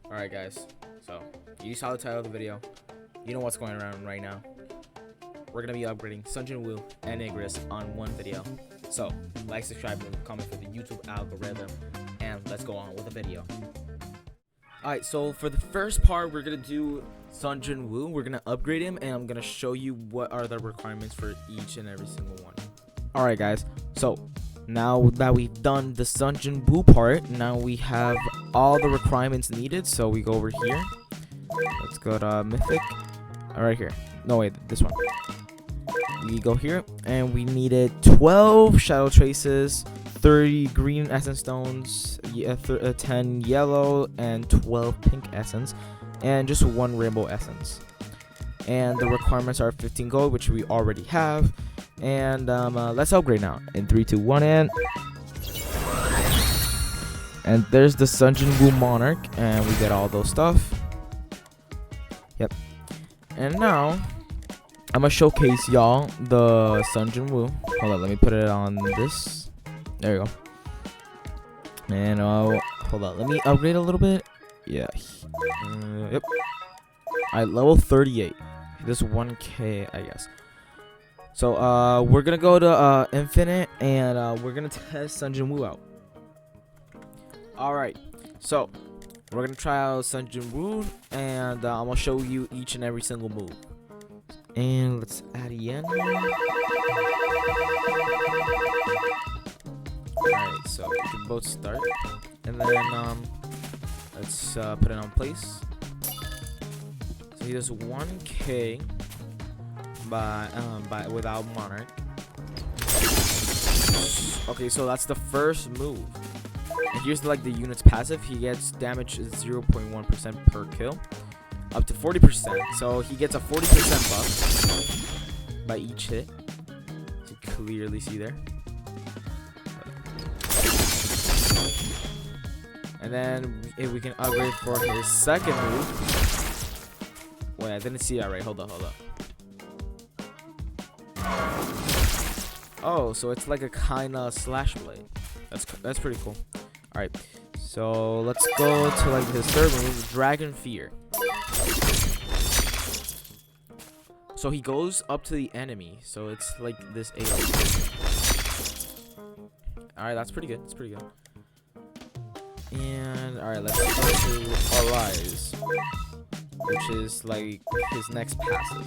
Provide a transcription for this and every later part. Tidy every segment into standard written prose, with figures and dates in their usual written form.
Alright guys, so you saw the title of the video. You know what's going around right now. We're going to be upgrading Sunjin Woo and Igris on one video. So, like, subscribe, and comment for the YouTube algorithm. And let's go on with the video. Alright, so for the first part, we're going to do Sunjin Woo. We're going to upgrade him, and I'm going to show you what are the requirements for each and every single one. Alright guys, so now that we've done the Sunjin Woo part, now we have all the requirements needed. So we go over here. Let's go to Mythic. Right here. No, wait, this one. We go here, and we needed 12 Shadow Traces, 30 Green Essence Stones, 10 Yellow, and 12 Pink Essence, and just 1 Rainbow Essence. And the requirements are 15 Gold, which we already have. And let's upgrade now. In 3, 2, 1, and there's the Sunjin Woo Monarch, and we get all those stuff. Yep. And now I'm gonna showcase y'all the Sunjin Woo. Hold on, let me put it on this. There you go. And hold on, let me upgrade a little bit. Yeah. Yep. Alright, level 38. This 1K, I guess. So we're gonna go to Infinite, and we're gonna test Sunjin Woo out. Alright, so we're gonna try out Sunjin Woo, and I'm gonna show you each and every single move. And let's add Yen. Alright, so we can both start, and then let's put it on place. So he does 1K by without Monarch. Okay, so that's the first move. And here's like the unit's passive. He gets damage 0.1% per kill, up to 40%. So he gets a 40% buff by each hit. You can clearly see there. And then if we can upgrade for his second move. Wait, I didn't see that right. Hold up. Oh, so it's like a kind of slash blade. That's pretty cool. All right, so let's go to like his third move, Dragon Fear. So he goes up to the enemy, so it's like this AoE. All right, that's pretty good. That's pretty good. And all right, let's go to Arise, which is like his next passive.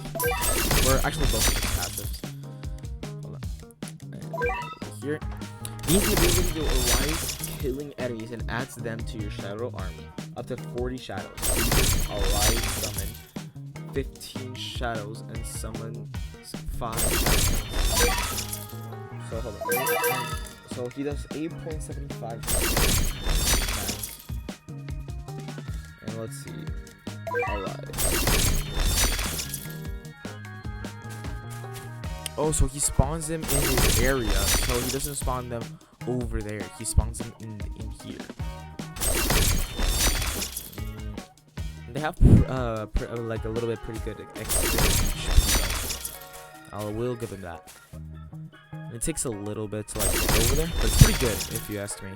Or actually both of his passives. Hold on. And over here. He needs the ability to arise killing enemies and adds them to your shadow army. Up to 40 shadows. Arise summon 15 shadows and summon 5 shadows. So hold on. So he does 8.75 shadows. And let's see. Arise. Oh, so he spawns them in his area, so he doesn't spawn them over there. He spawns them in here. They have like a little bit pretty good XP. I will give him that. It takes a little bit to like get over there, but it's pretty good if you ask me.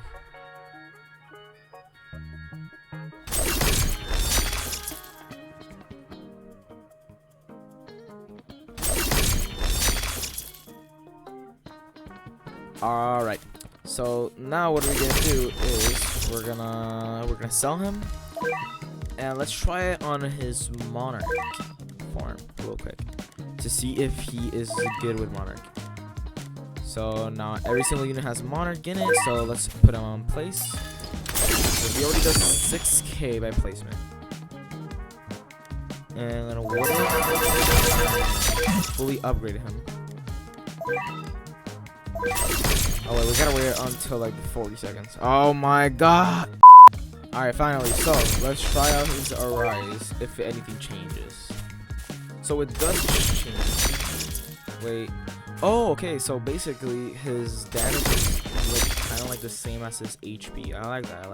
Alright, so now what we're gonna do is we're gonna sell him, and let's try it on his Monarch form real quick to see if he is good with Monarch. So now every single unit has Monarch in it, so let's put him on place. So he already does 6K by placement. And then we'll fully upgrade him. Oh wait, we gotta wait until like 40 seconds. Oh my god! Alright, finally, so let's try out his Arise if anything changes. So it does change. Wait. Oh, okay, so basically his damage is like kind of like the same as his HP. I like that.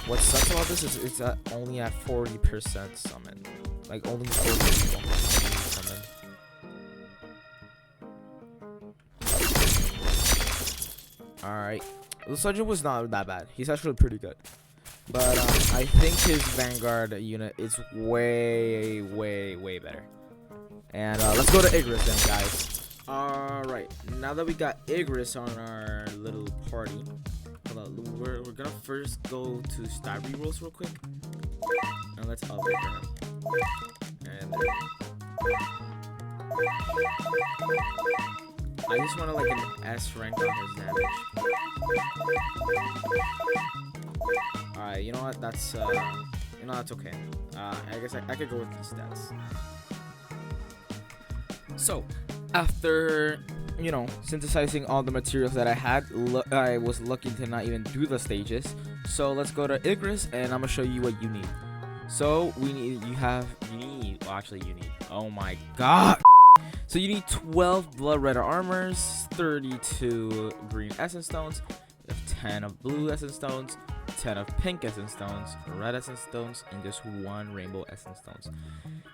What sucks about this is it's only at 40% summon. Like only 40 people summon. Alright. The Sunjin was not that bad. He's actually pretty good. But I think his Vanguard unit is way better. And let's go to Igris then, guys. Alright, now that we got Igris on our little party, hold on, we're gonna first go to stat rerolls real quick. And let's upgrade him. And I just want to like an S rank on his damage. Alright, you know what? That's that's okay. I guess I could go with these stats. So, after synthesizing all the materials that I had, I was lucky to not even do the stages. So let's go to Igris, and I'm gonna show you what you need. So you need. Oh my god. So you need 12 blood red armors, 32 green essence stones, 10 of blue essence stones, 10 of pink essence stones, red essence stones, and just 1 rainbow essence stones.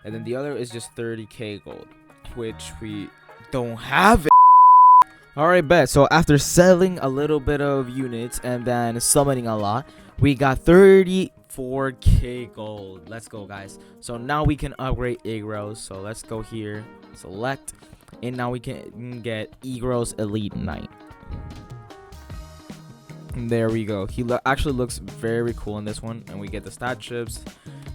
And then the other is just 30k gold, which we don't have. Alright, bet. So after selling a little bit of units and then summoning a lot, we got 34k gold. Let's go, guys. So now we can upgrade Igros. So let's go here, select, and now we can get Igros Elite Knight. And there we go. He actually looks very cool in this one, and we get the stat chips.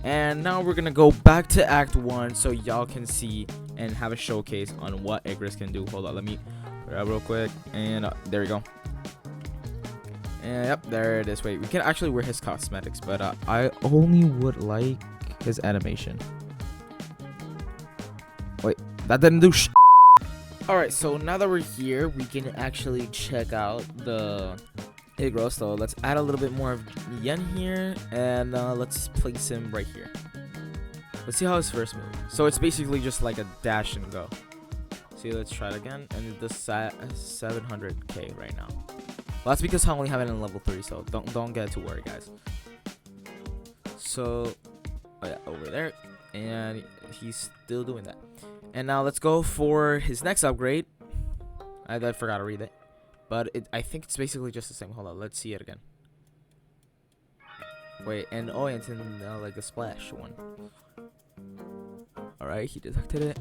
And now we're gonna go back to Act 1 so y'all can see and have a showcase on what Igris can do. Hold on, let me put it up real quick, and there we go. And yep, there it is. Wait, we can actually wear his cosmetics, but I only would like his animation. Wait, that didn't do sh. Alright, so now that we're here, we can actually check out the Igros. So let's add a little bit more of Yen here, and let's place him right here. Let's see how his first move. So it's basically just like a dash and go. See, let's try it again, and it does 700k right now. Well, that's because I only have it in level 3, so don't get too worried, guys. So, oh yeah, over there, and he's still doing that. And now let's go for his next upgrade. I forgot to read it, but I think it's basically just the same. Hold on, let's see it again. Wait, and oh, it's in like a splash one. All right, he detected it.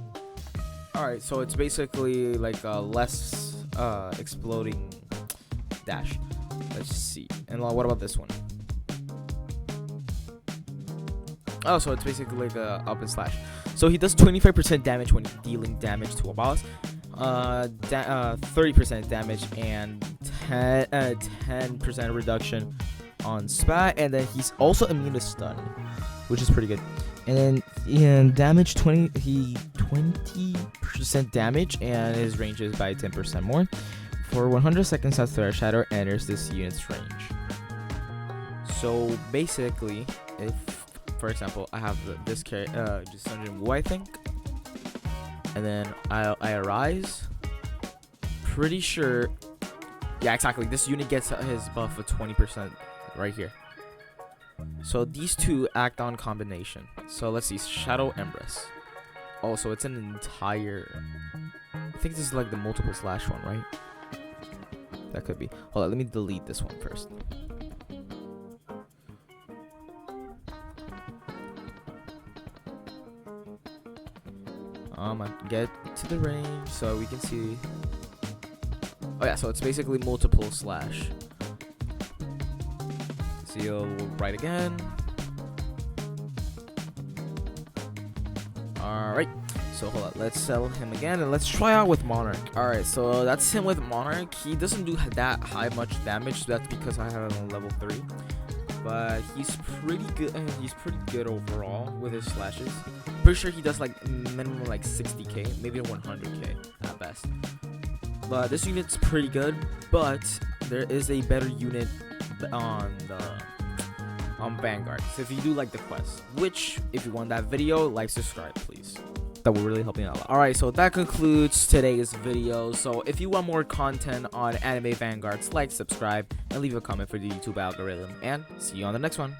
All right, so it's basically like a less exploding dash. Let's see. And what about this one? Oh, so it's basically like a up and slash. So he does 25% damage when dealing damage to a boss, 30% damage, and 10% reduction on spat, and then he's also immune to stun, which is pretty good. And then in damage 20% damage, and his range is by 10% more. For 100 seconds after a shadow enters this unit's range. So basically, if, for example, I have this character, just Sunjin Wu, I think, and then I arise, pretty sure, yeah, exactly, this unit gets his buff of 20% right here. So these two act on combination. So let's see, Shadow Empress. Oh, so it's an entire, I think this is like the multiple slash one, right? That could be. Hold on, let me delete this one first. I get to the range so we can see. Oh yeah, so it's basically multiple slash. So you'll right again. Alright. So hold on, let's sell him again, and let's try out with Monarch. Alright, so that's him with Monarch. He doesn't do that much damage, so that's because I have him on level 3. But he's pretty good, he's pretty good overall with his slashes. Pretty sure he does like minimum like 60k, maybe 100k at best. But this unit's pretty good, but there is a better unit on Vanguard. So if you do like the quest, which if you want that video, like, subscribe, please. That will really help me out a lot. Alright, so that concludes today's video. So if you want more content on anime Vanguards, like, subscribe, and leave a comment for the YouTube algorithm. And see you on the next one.